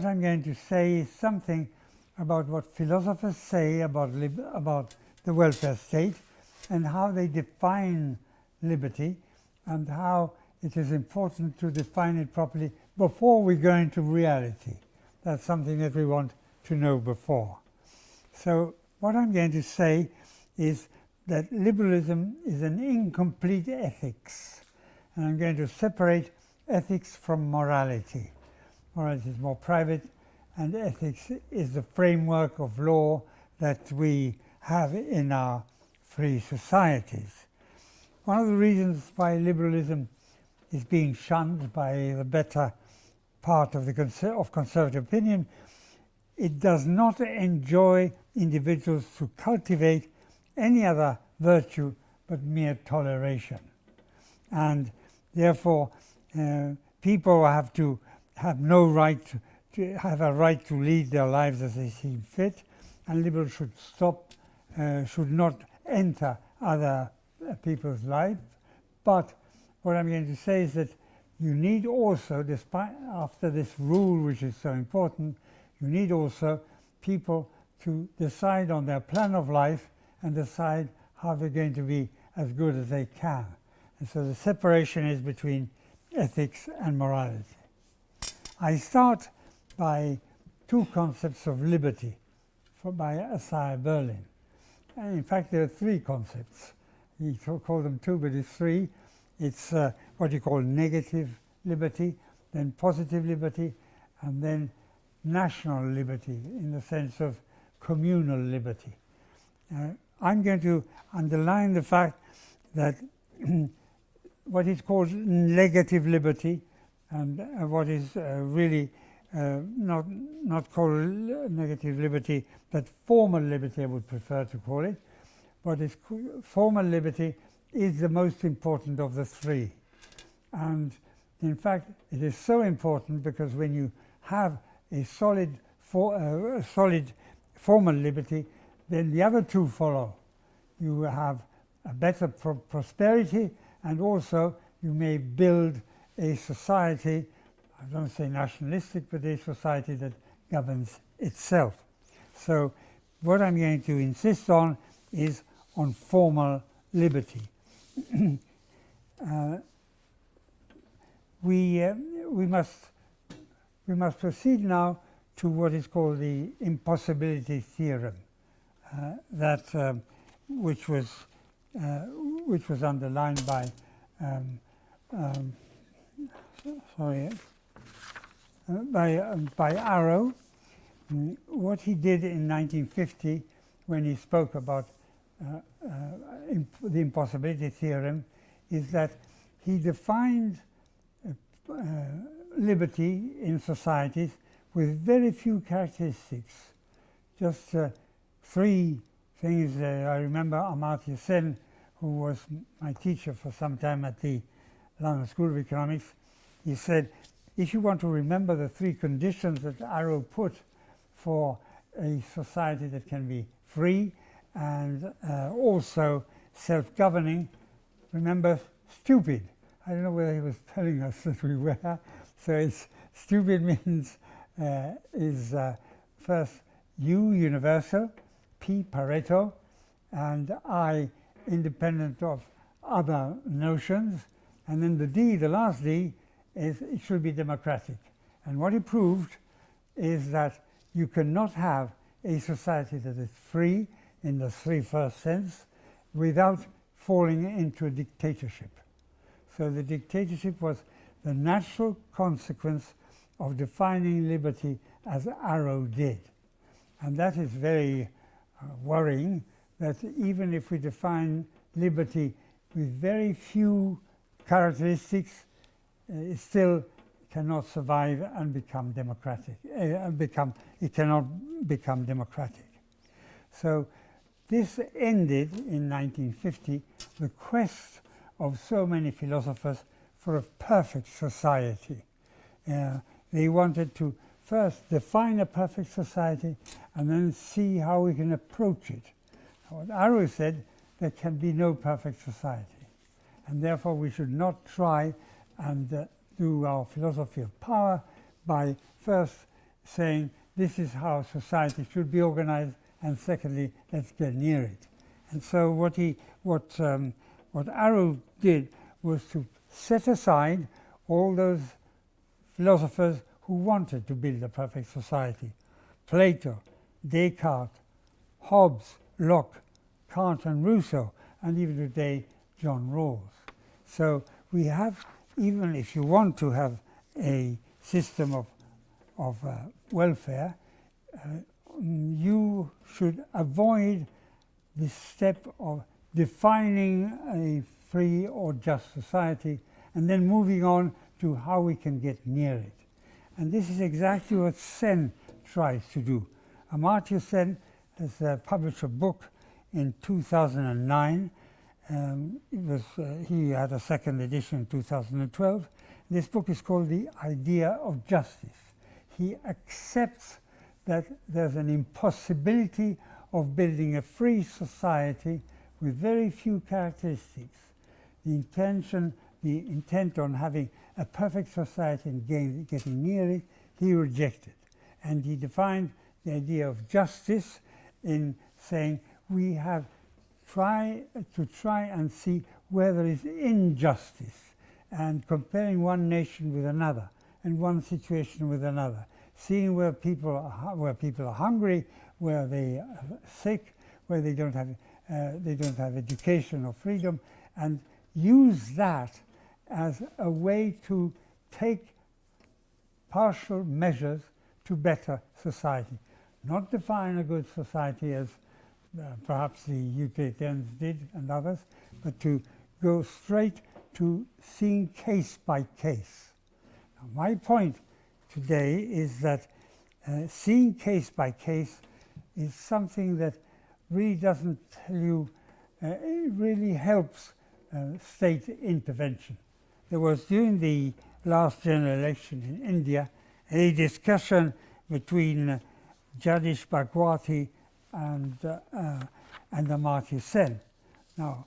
what I'm going to say is something about what philosophers say about the welfare state and how they define liberty and how it is important to define it properly before we go into reality. That's something that we want to know before. So what I'm going to say is that liberalism is an incomplete ethics, and I'm going to separate ethics from morality. Morality is more private, and ethics is the framework of law that we have in our free societies. One of the reasons why liberalism is being shunned by the better part of conservative opinion, it does not enjoy individuals to cultivate any other virtue but mere toleration. And therefore, people have no right to have a right to lead their lives as they see fit, and liberals should not enter other people's lives. But what I'm going to say is that you need also, despite after this rule which is so important, you need also people to decide on their plan of life and decide how they're going to be as good as they can. And so the separation is between ethics and morality. I start by two concepts of liberty by Isaiah Berlin. And in fact, there are three concepts. He called them two, but it's three. It's what you call negative liberty, then positive liberty, and then national liberty in the sense of communal liberty. I'm going to underline the fact that what is called negative liberty and what is really not called negative liberty, but formal liberty I would prefer to call it. What is formal liberty is the most important of the three. And in fact, it is so important because when you have a solid formal liberty, then the other two follow. You have a better prosperity, and also you may build a society, I don't say nationalistic, but a society that governs itself. So what I'm going to insist on is on formal liberty. We must proceed now to what is called the impossibility theorem, which was underlined by Arrow. What he did in 1950 when he spoke about the impossibility theorem is that he defined liberty in societies with very few characteristics, just three things. I remember Amartya Sen, who was my teacher for some time at the London School of Economics, he said, if you want to remember the three conditions that Arrow put for a society that can be free and also self-governing, remember stupid. I don't know whether he was telling us that we were. So it's stupid means is first U, universal, P, Pareto, and I, independent of other notions, and then the D, the last D, is it should be democratic. And what he proved is that you cannot have a society that is free in the three first sense without falling into a dictatorship. So the dictatorship was the natural consequence of defining liberty as Arrow did. And that is very worrying, that even if we define liberty with very few characteristics, it still cannot survive and become democratic. It cannot become democratic. So this ended in 1950, the quest of so many philosophers for a perfect society. They wanted to first define a perfect society and then see how we can approach it. What Arrow said, there can be no perfect society, and therefore we should not try and do our philosophy of power by first saying this is how society should be organized, and secondly, let's get near it. And so what Arrow did was to set aside all those philosophers who wanted to build a perfect society. Plato, Descartes, Hobbes, Locke, Kant and Rousseau, and even today John Rawls. So we have, even if you want to have a system of welfare, you should avoid this step of defining a free or just society and then moving on to how we can get near it. And this is exactly what Sen tries to do. Amartya Sen has published a book in 2009. He had a second edition in 2012. This book is called The Idea of Justice. He accepts that there's an impossibility of building a free society with very few characteristics. The intent on having a perfect society and getting near it, he rejected. And he defined the idea of justice in saying we have to try and see where there is injustice, and comparing one nation with another and one situation with another, seeing where people are hungry, where they are sick, where they don't have education or freedom, and use that as a way to take partial measures to better society. Not define a good society as perhaps the utilitarians did and others, but to go straight to seeing case by case. Now, my point today is that seeing case by case is something that really doesn't tell you, it really helps state intervention. There was, during the last general election in India, a discussion between Jagdish Bhagwati and Amartya Sen. Now,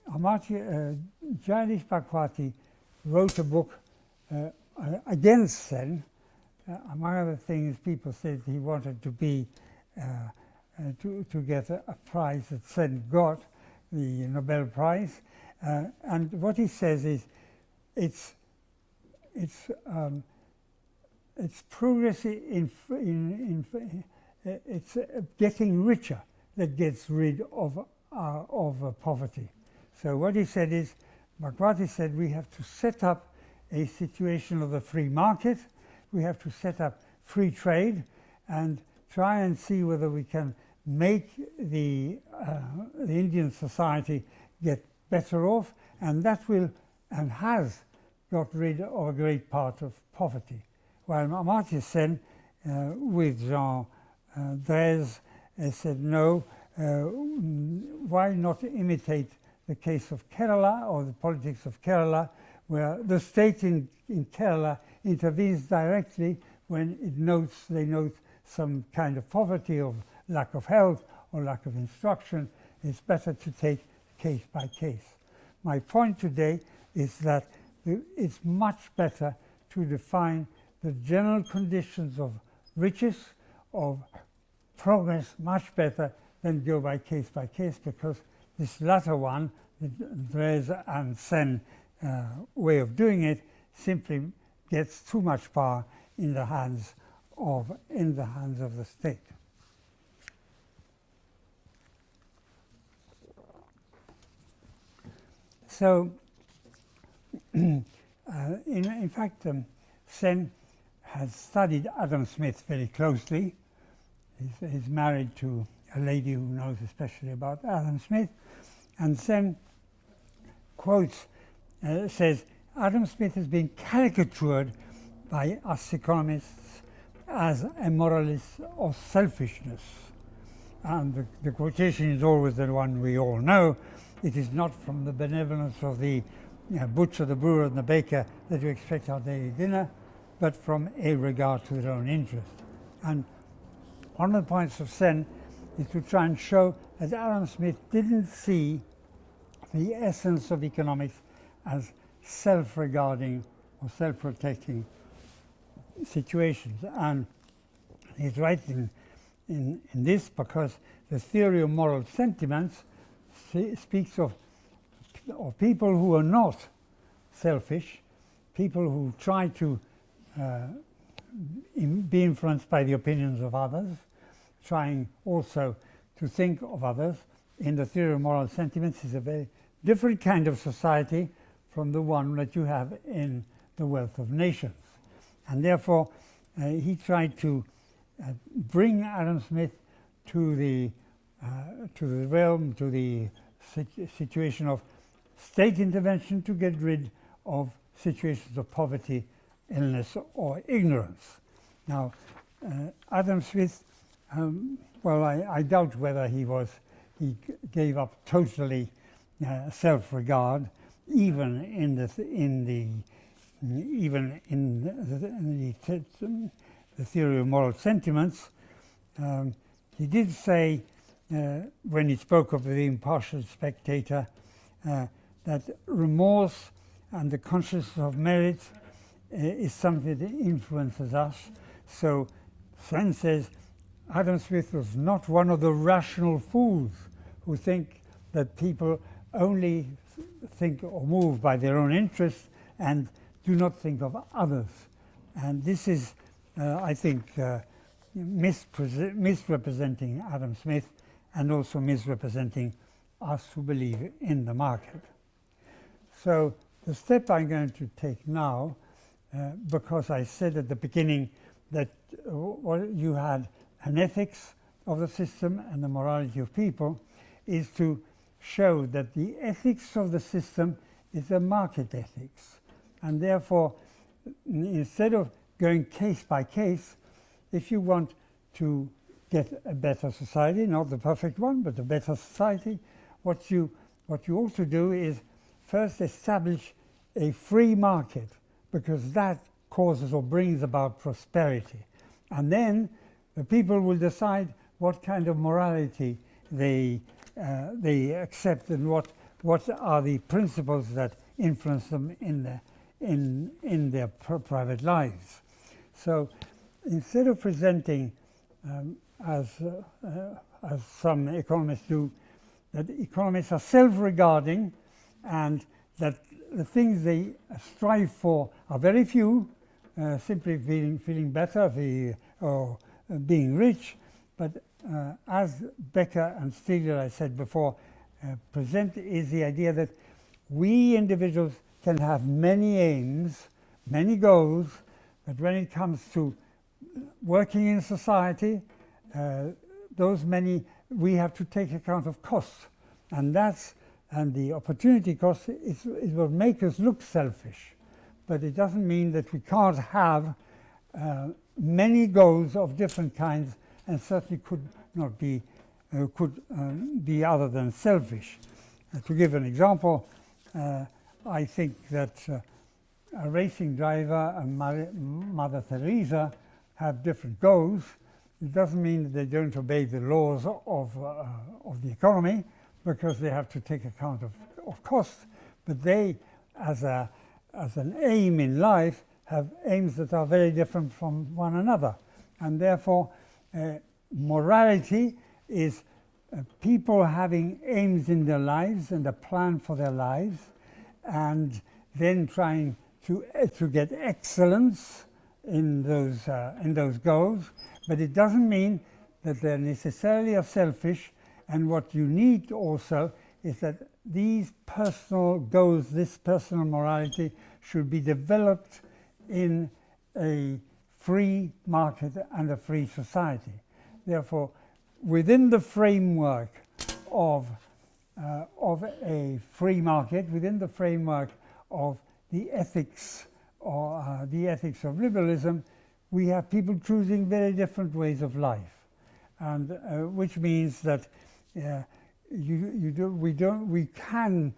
Jagdish Bhagwati wrote a book against Sen. Among other things, people said he wanted to be to get a prize that Sen got, the Nobel Prize. And what he says is, it's progress it's getting richer that gets rid of poverty. So what he said is, Bhagwati said, we have to set up a situation of the free market, we have to set up free trade, and try and see whether we can make the Indian society get better off, and that will and has got rid of a great part of poverty. While Amartya Sen, with Jean Drèze, said no, why not imitate the case of Kerala or the politics of Kerala, where the state in Kerala intervenes directly when they note some kind of poverty or lack of health or lack of instruction. It's better to take case by case. My point today is that it's much better to define the general conditions of riches, of progress, much better than go by case, because this latter one, the Drèze and Sen way of doing it, simply gets too much power in the hands of the state. So, in fact, Sen has studied Adam Smith very closely. He's married to a lady who knows especially about Adam Smith, and Sen quotes, says, Adam Smith has been caricatured by us economists as a moralist of selfishness. And the quotation is always the one we all know. It is not from the benevolence of the butcher, the brewer, and the baker that you expect our daily dinner, but from a regard to their own interest. And one of the points of Sen is to try and show that Adam Smith didn't see the essence of economics as self-regarding or self-protecting situations. And He's right in this because the theory of moral sentiments speaks of people who are not selfish, people who try to be influenced by the opinions of others, trying also to think of others. In the theory of moral sentiments is a very different kind of society from the one that you have in the Wealth of Nations. And therefore he tried to bring Adam Smith to the realm, to the situation of state intervention to get rid of situations of poverty, illness or ignorance. Now Adam Smith, well, I doubt whether he gave up totally self-regard, even in the theory of moral sentiments. He did say, when he spoke of the impartial spectator, that remorse and the consciousness of merit is something that influences us. So Sen says Adam Smith was not one of the rational fools who think that people only think or move by their own interests and do not think of others. And this is, I think, misrepresenting Adam Smith and also misrepresenting us who believe in the market. So the step I'm going to take now, because I said at the beginning that you had an ethics of the system and the morality of people, is to show that the ethics of the system is a market ethics. And therefore, instead of going case by case, if you want to get a better society, not the perfect one, but a better society, what you ought to do is first establish a free market, because that causes or brings about prosperity. And then the people will decide what kind of morality they accept and what are the principles that influence them in their private lives. So instead of presenting as some economists do, that economists are self-regarding and that the things they strive for are very few, simply feeling better or being rich, but as Becker and Stigler, I said before, present is the idea that we individuals can have many aims, many goals, but when it comes to working in society, we have to take account of costs, and the opportunity cost is what makes us look selfish. But it doesn't mean that we can't have many goals of different kinds, and certainly could be other than selfish. To give an example, I think that a racing driver and Mother Teresa have different goals. It doesn't mean that they don't obey the laws of the economy, because they have to take account of costs, but they, as an aim in life, have aims that are very different from one another. And therefore, morality is people having aims in their lives and a plan for their lives, and then trying to get excellence in those goals. But it doesn't mean that they necessarily are selfish. And what you need also is that these personal goals, this personal morality, should be developed in a free market and a free society. Therefore, within the framework of a free market, within the framework of the ethics or the ethics of liberalism, we have people choosing very different ways of life, and which means that we can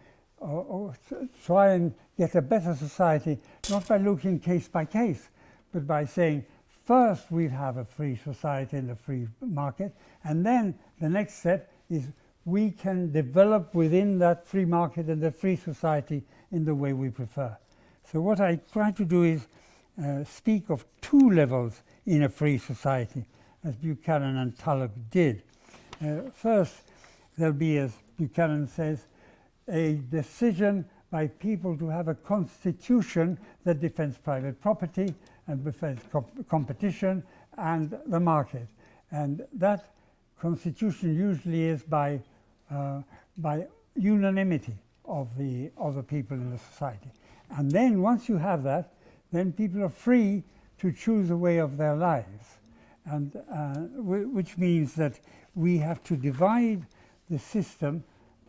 try and get a better society, not by looking case by case, but by saying first we have a free society and a free market, and then the next step is we can develop within that free market and the free society in the way we prefer. So what I try to do is speak of two levels in a free society. as Buchanan and Tulloch did. First, there'll be, as Buchanan says, a decision by people to have a constitution that defends private property and defends competition and the market. And that constitution usually is by unanimity of the people in the society. And then once you have that, then people are free to choose the way of their lives. And which means that we have to divide the system,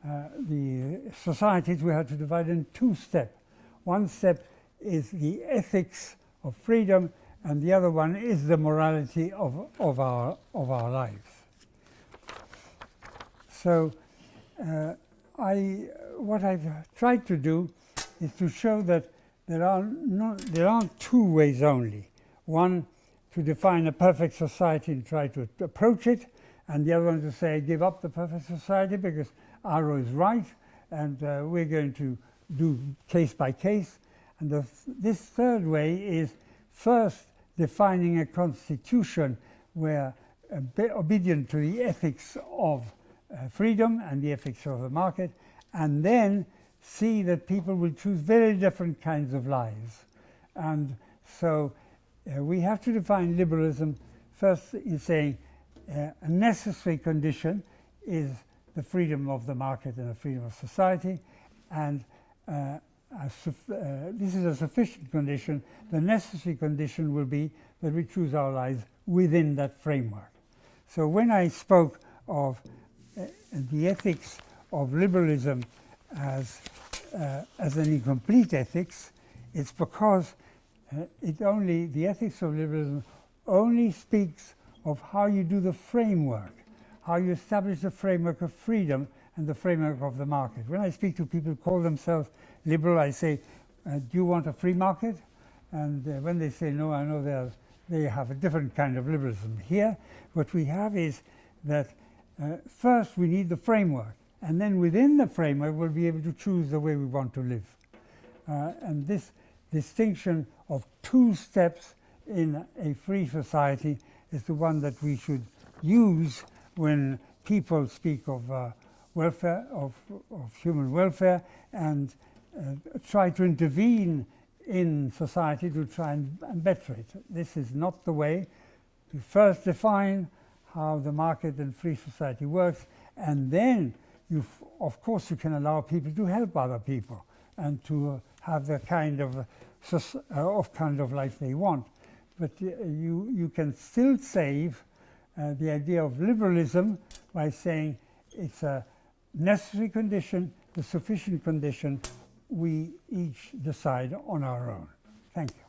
the societies, we have to divide in two steps. One step is the ethics of freedom, and the other one is the morality of our lives. So what I've tried to do is to show that there aren't two ways only. One, to define a perfect society and try to approach it, and the other one to say give up the perfect society because Arrow is right, and we're going to do case by case. And this third way is first defining a constitution where obedient to the ethics of freedom and the ethics of the market, and then see that people will choose very different kinds of lives. And so we have to define liberalism first in saying a necessary condition is the freedom of the market and the freedom of society, and this is a sufficient condition. The necessary condition will be that we choose our lives within that framework. So when I spoke of the ethics of liberalism as an incomplete ethics, it's because the ethics of liberalism only speaks of how you do the framework, how you establish the framework of freedom and the framework of the market. When I speak to people who call themselves liberal, I say, do you want a free market? And when they say no, I know they have a different kind of liberalism. Here, what we have is that first we need the framework, and then within the framework we'll be able to choose the way we want to live. And this distinction of two steps in a free society is the one that we should use when people speak of welfare, of human welfare, and try to intervene in society to try and better it. This is not the way. To first define how the market and free society works, and then of course you can allow people to help other people and to have the kind of life they want. But you can still save the idea of liberalism by saying it's a necessary condition, the sufficient condition, we each decide on our own. Thank you.